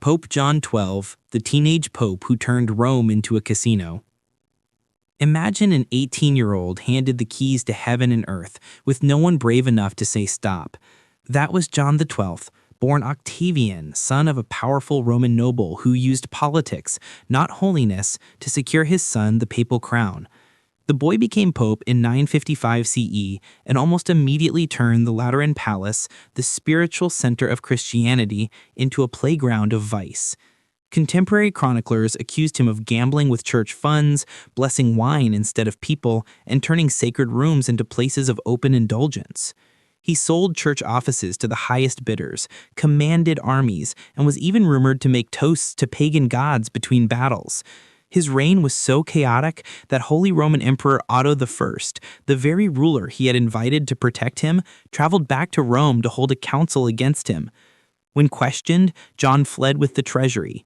Pope John XII, the teenage pope who turned Rome into a casino. Imagine an 18-year-old handed the keys to heaven and earth, with no one brave enough to say stop. That was John XII, born Octavian, son of a powerful Roman noble who used politics, not holiness, to secure his son the papal crown. The boy became pope in 955 CE and almost immediately turned the Lateran Palace, the spiritual center of Christianity, into a playground of vice. Contemporary chroniclers accused him of gambling with church funds, blessing wine instead of people, and turning sacred rooms into places of open indulgence. He sold church offices to the highest bidders, commanded armies, and was even rumored to make toasts to pagan gods between battles. His reign was so chaotic that Holy Roman Emperor Otto I, the very ruler he had invited to protect him, traveled back to Rome to hold a council against him. When questioned, John fled with the treasury.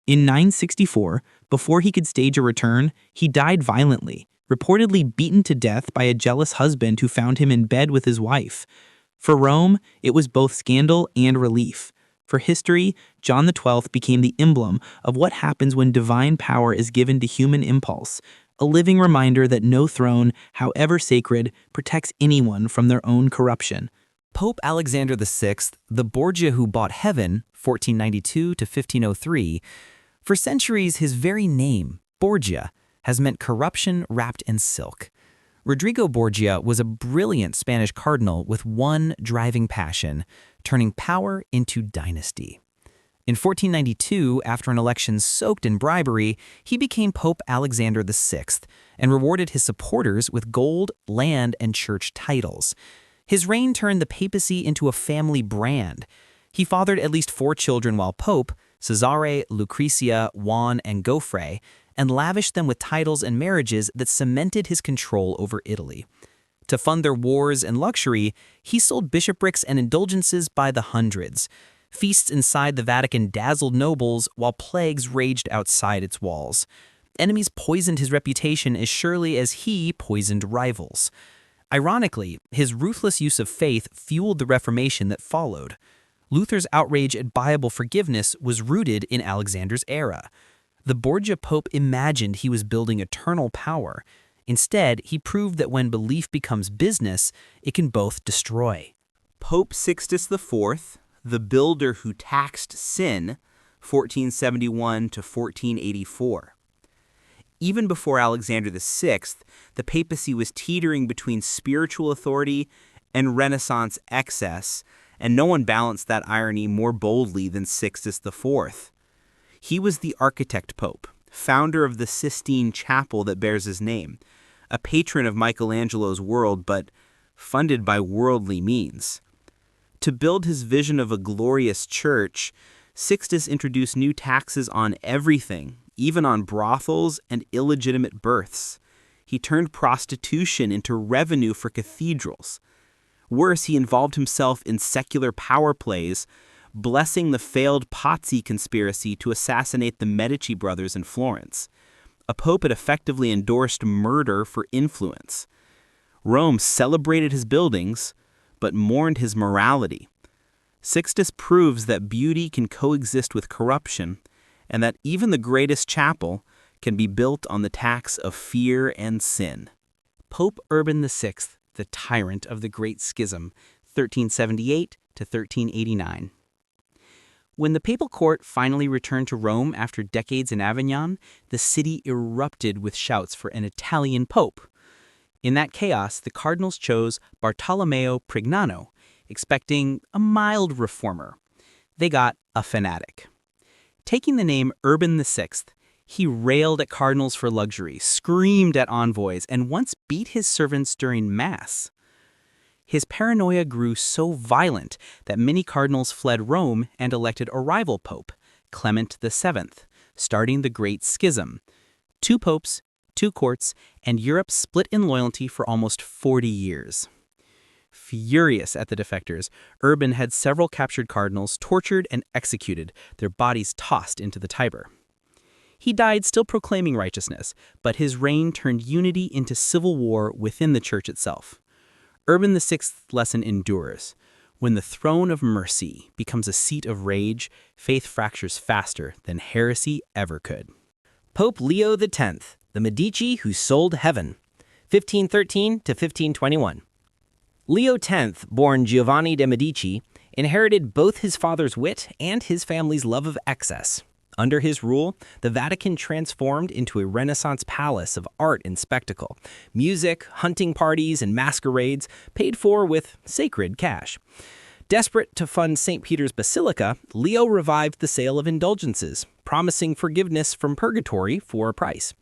In 964, before he could stage a return, he died violently, reportedly beaten to death by a jealous husband who found him in bed with his wife. For Rome, it was both scandal and relief. For history, John XII became the emblem of what happens when divine power is given to human impulse, a living reminder that no throne, however sacred, protects anyone from their own corruption. Pope Alexander VI, the Borgia who bought heaven, 1492 to 1503, for centuries his very name, Borgia, has meant corruption wrapped in silk. Rodrigo Borgia was a brilliant Spanish cardinal with one driving passion: turning power into dynasty. In 1492, after an election soaked in bribery, he became Pope Alexander VI and rewarded his supporters with gold, land, and church titles. His reign turned the papacy into a family brand. He fathered at least 4 children while pope: Cesare, Lucretia, Juan, and Gofre, and lavished them with titles and marriages that cemented his control over Italy. To fund their wars and luxury, he sold bishoprics and indulgences by the hundreds. Feasts inside the Vatican dazzled nobles, while plagues raged outside its walls. Enemies poisoned his reputation as surely as he poisoned rivals. Ironically, his ruthless use of faith fueled the Reformation that followed. Luther's outrage at Bible forgiveness was rooted in Alexander's era. The Borgia Pope imagined he was building eternal power. Instead, he proved that when belief becomes business, it can both destroy. Pope Sixtus IV, the builder who taxed sin, 1471 to 1484. Even before Alexander VI, the papacy was teetering between spiritual authority and Renaissance excess, and no one balanced that irony more boldly than Sixtus IV. He was the architect pope, founder of the Sistine Chapel that bears his name, a patron of Michelangelo's world, but funded by worldly means. To build his vision of a glorious church, Sixtus introduced new taxes on everything, even on brothels and illegitimate births. He turned prostitution into revenue for cathedrals. Worse, he involved himself in secular power plays, blessing the failed Pazzi conspiracy to assassinate the Medici brothers in Florence. A pope had effectively endorsed murder for influence. Rome celebrated his buildings, but mourned his morality. Sixtus proves that beauty can coexist with corruption, and that even the greatest chapel can be built on the tax of fear and sin. Pope Urban VI, the tyrant of the Great Schism, 1378 to 1389. When the papal court finally returned to Rome after decades in Avignon, the city erupted with shouts for an Italian pope. In that chaos, the cardinals chose Bartolomeo Prignano, expecting a mild reformer. They got a fanatic. Taking the name Urban VI, he railed at cardinals for luxury, screamed at envoys, and once beat his servants during Mass. His paranoia grew so violent that many cardinals fled Rome and elected a rival pope, Clement VII, starting the Great Schism. 2 popes, 2 courts, and Europe split in loyalty for almost 40 years. Furious at the defectors, Urban had several captured cardinals tortured and executed, their bodies tossed into the Tiber. He died still proclaiming righteousness, but his reign turned unity into civil war within the church itself. Urban VI's lesson endures. When the throne of mercy becomes a seat of rage, faith fractures faster than heresy ever could. Pope Leo X, the Medici who sold heaven, 1513 to 1521. Leo X, born Giovanni de' Medici, inherited both his father's wit and his family's love of excess. Under his rule, the Vatican transformed into a Renaissance palace of art and spectacle, music, hunting parties, and masquerades paid for with sacred cash. Desperate to fund St. Peter's Basilica, Leo revived the sale of indulgences, promising forgiveness from purgatory for a price.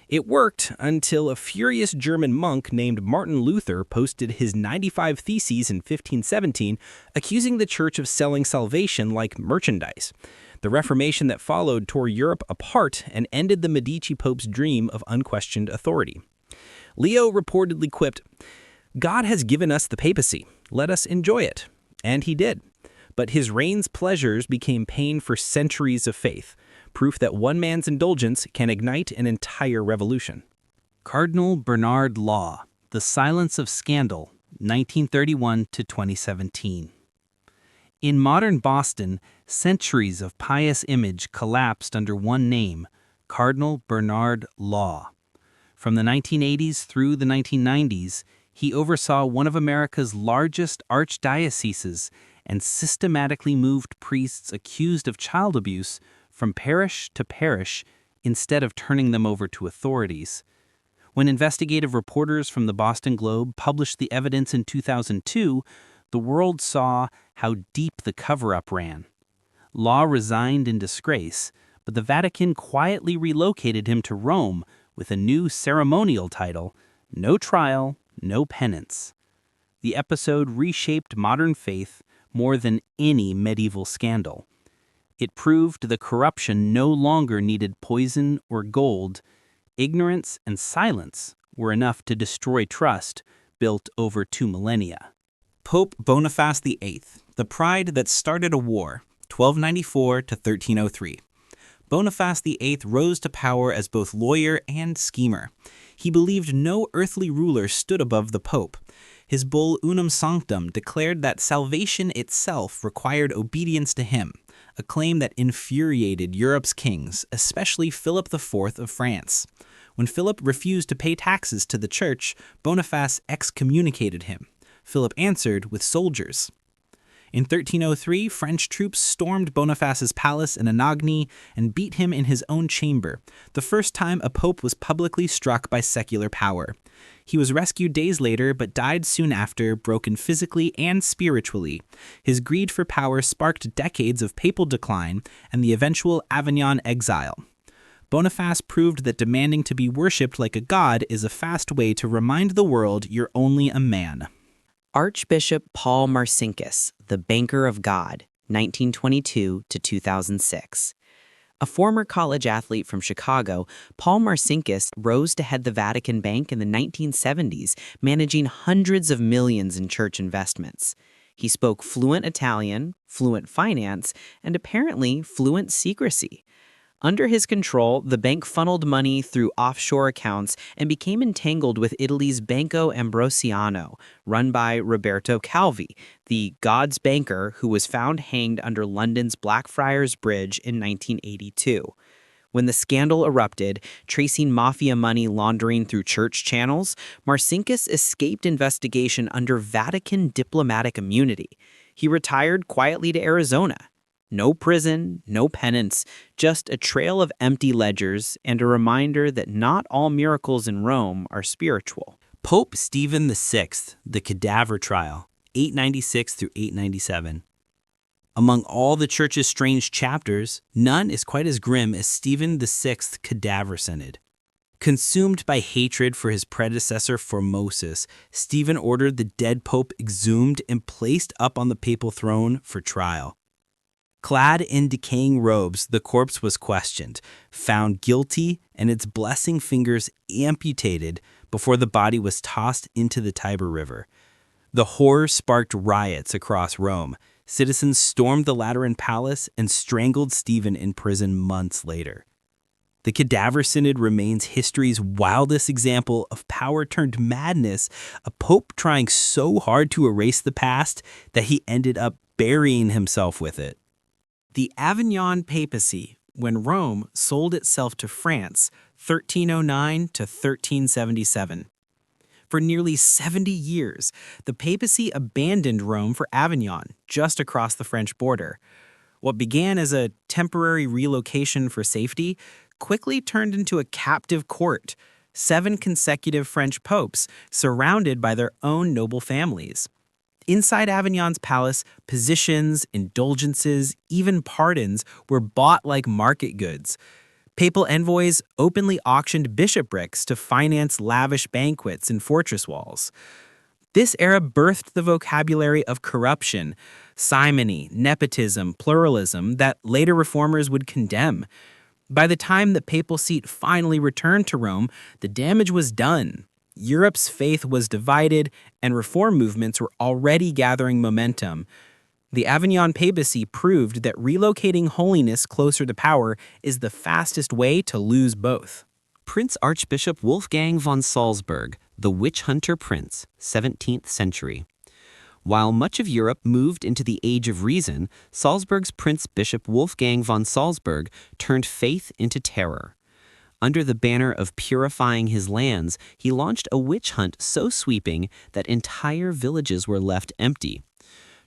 It worked until a furious German monk named Martin Luther posted his 95 Theses in 1517, accusing the church of selling salvation like merchandise. The Reformation that followed tore Europe apart and ended the Medici Pope's dream of unquestioned authority. Leo reportedly quipped, "God has given us the papacy. Let us enjoy it." And he did. But his reign's pleasures became pain for centuries of faith, proof that one man's indulgence can ignite an entire revolution. Cardinal Bernard Law, The Silence of Scandal, 1931 to 2017. In modern Boston, centuries of pious image collapsed under one name, Cardinal Bernard Law. From the 1980s through the 1990s, he oversaw one of America's largest archdioceses and systematically moved priests accused of child abuse from parish to parish instead of turning them over to authorities. When investigative reporters from the Boston Globe published the evidence in 2002, the world saw how deep the cover-up ran. Law resigned in disgrace, but the Vatican quietly relocated him to Rome with a new ceremonial title, No Trial, No Penance. The episode reshaped modern faith more than any medieval scandal. It proved the corruption no longer needed poison or gold. Ignorance and silence were enough to destroy trust built over 2 millennia. Pope Boniface VIII, the pride that started a war, 1294 to 1303. Boniface VIII rose to power as both lawyer and schemer. He believed no earthly ruler stood above the Pope. His bull Unum Sanctum declared that salvation itself required obedience to him, a claim that infuriated Europe's kings, especially Philip IV of France. When Philip refused to pay taxes to the church, Boniface excommunicated him. Philip answered with soldiers. In 1303, French troops stormed Boniface's palace in Avignon and beat him in his own chamber, the first time a pope was publicly struck by secular power. He was rescued days later but died soon after, broken physically and spiritually. His greed for power sparked decades of papal decline and the eventual Avignon exile. Boniface proved that demanding to be worshipped like a god is a fast way to remind the world you're only a man. Archbishop Paul Marcinkus, the Banker of God, 1922 to 2006. A former college athlete from Chicago, Paul Marcinkus rose to head the Vatican Bank in the 1970s, managing hundreds of millions in church investments. He spoke fluent Italian, fluent finance, and apparently fluent secrecy. Under his control, the bank funneled money through offshore accounts and became entangled with Italy's Banco Ambrosiano, run by Roberto Calvi, the God's banker who was found hanged under London's Blackfriars Bridge in 1982. When the scandal erupted, tracing mafia money laundering through church channels, Marcinkus escaped investigation under Vatican diplomatic immunity. He retired quietly to Arizona. No prison, no penance, just a trail of empty ledgers and a reminder that not all miracles in Rome are spiritual. Pope Stephen VI, the Cadaver Trial, 896 through 897. Among all the Church's strange chapters, none is quite as grim as Stephen VI Cadaver Synod. Consumed by hatred for his predecessor Formosus, Stephen ordered the dead pope exhumed and placed up on the papal throne for trial. Clad in decaying robes, the corpse was questioned, found guilty, and its blessing fingers amputated before the body was tossed into the Tiber River. The horror sparked riots across Rome. Citizens stormed the Lateran Palace and strangled Stephen in prison months later. The Cadaver Synod remains history's wildest example of power turned madness, a pope trying so hard to erase the past that he ended up burying himself with it. The Avignon papacy, when Rome sold itself to France, 1309 to 1377. For nearly 70 years, the papacy abandoned Rome for Avignon, just across the French border. What began as a temporary relocation for safety quickly turned into a captive court, 7 consecutive French popes surrounded by their own noble families. Inside Avignon's palace, positions, indulgences, even pardons were bought like market goods. Papal envoys openly auctioned bishoprics to finance lavish banquets and fortress walls. This era birthed the vocabulary of corruption, simony, nepotism, pluralism that later reformers would condemn. By the time the papal seat finally returned to Rome, the damage was done. Europe's faith was divided, and reform movements were already gathering momentum. The Avignon papacy proved that relocating holiness closer to power is the fastest way to lose both. Prince Archbishop Wolfgang von Salzburg, the witch hunter prince, 17th century. While much of Europe moved into the Age of Reason, Salzburg's Prince Bishop Wolfgang von Salzburg turned faith into terror. Under the banner of purifying his lands, he launched a witch hunt so sweeping that entire villages were left empty.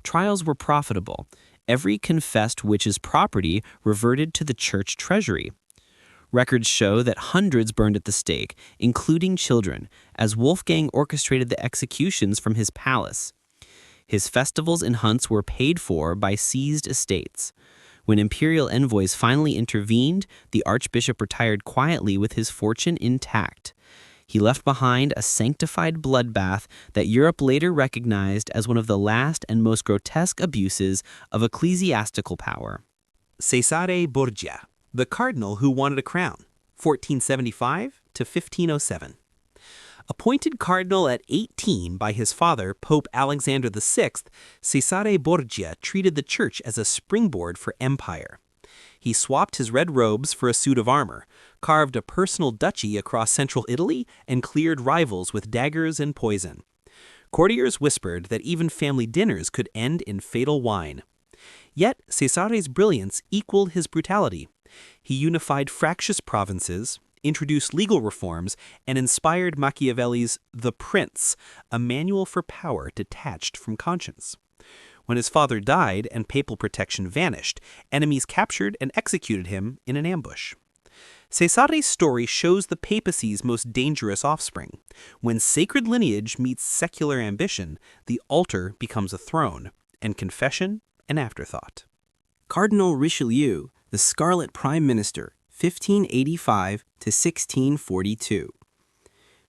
Trials were profitable. Every confessed witch's property reverted to the church treasury. Records show that hundreds burned at the stake, including children, as Wolfgang orchestrated the executions from his palace. His festivals and hunts were paid for by seized estates. When imperial envoys finally intervened, the archbishop retired quietly with his fortune intact. He left behind a sanctified bloodbath that Europe later recognized as one of the last and most grotesque abuses of ecclesiastical power. Cesare Borgia, the cardinal who wanted a crown, 1475 to 1507. Appointed cardinal at 18 by his father, Pope Alexander VI, Cesare Borgia treated the church as a springboard for empire. He swapped his red robes for a suit of armor, carved a personal duchy across central Italy, and cleared rivals with daggers and poison. Courtiers whispered that even family dinners could end in fatal wine. Yet Cesare's brilliance equaled his brutality. He unified fractious provinces, introduced legal reforms, and inspired Machiavelli's The Prince, a manual for power detached from conscience. When his father died and papal protection vanished, enemies captured and executed him in an ambush. Cesare's story shows the papacy's most dangerous offspring. When sacred lineage meets secular ambition, the altar becomes a throne, and confession an afterthought. Cardinal Richelieu, the Scarlet Prime Minister, 1585 to 1642.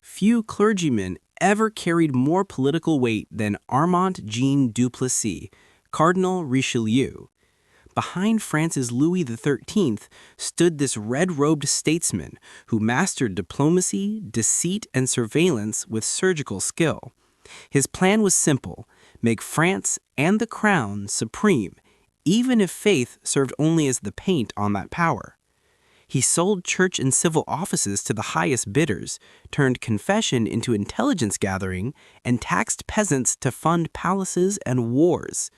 Few clergymen ever carried more political weight than Armand Jean Duplessis, Cardinal Richelieu. Behind France's Louis XIII stood this red-robed statesman who mastered diplomacy, deceit, and surveillance with surgical skill. His plan was simple: make France and the crown supreme, even if faith served only as the paint on that power. He sold church and civil offices to the highest bidders, turned confession into intelligence gathering, and taxed peasants to fund palaces and wars.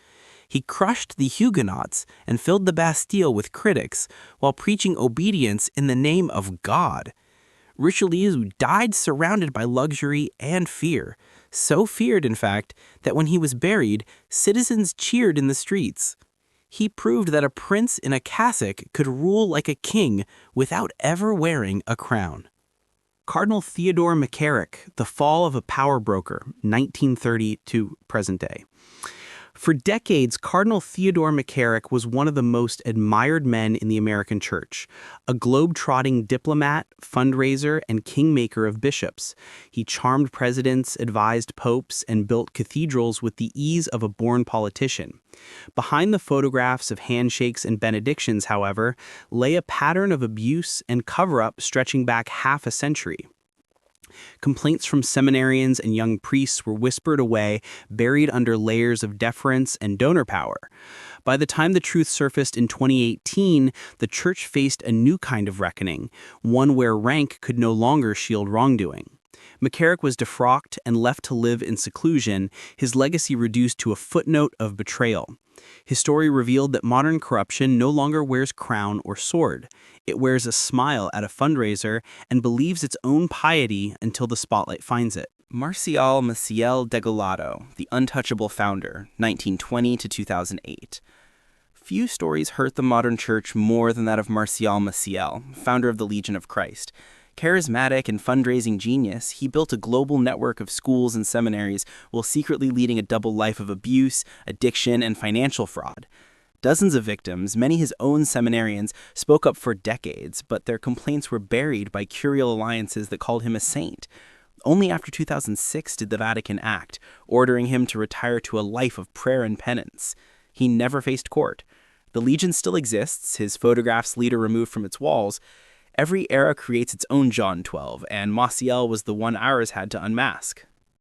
He crushed the Huguenots and filled the Bastille with critics while preaching obedience in the name of God. Richelieu died surrounded by luxury and fear, so feared, in fact, that when he was buried, citizens cheered in the streets. He proved that a prince in a cassock could rule like a king without ever wearing a crown. Cardinal Theodore McCarrick, The Fall of a Power Broker, 1930 to present day. For decades, Cardinal Theodore McCarrick was one of the most admired men in the American church, a globe-trotting diplomat, fundraiser, and kingmaker of bishops. He charmed presidents, advised popes, and built cathedrals with the ease of a born politician. Behind the photographs of handshakes and benedictions, however, lay a pattern of abuse and cover-up stretching back half a century. Complaints from seminarians and young priests were whispered away, buried under layers of deference and donor power. By the time the truth surfaced in 2018, the Church faced a new kind of reckoning, one where rank could no longer shield wrongdoing. McCarrick was defrocked and left to live in seclusion, his legacy reduced to a footnote of betrayal. His story revealed that modern corruption no longer wears crown or sword. It wears a smile at a fundraiser and believes its own piety until the spotlight finds it. Marcial Maciel Degollado, the untouchable founder, 1920 to 2008. Few stories hurt the modern church more than that of Marcial Maciel, founder of the Legion of Christ. Charismatic and fundraising genius, he built a global network of schools and seminaries while secretly leading a double life of abuse, addiction, and financial fraud. Dozens of victims, many his own seminarians, spoke up for decades, but their complaints were buried by curial alliances that called him a saint. Only after 2006 did the Vatican act, ordering him to retire to a life of prayer and penance. He never faced court. The Legion still exists, his photographs later removed from its walls. Every era creates its own John 12, and Maciel was the one ours had to unmask.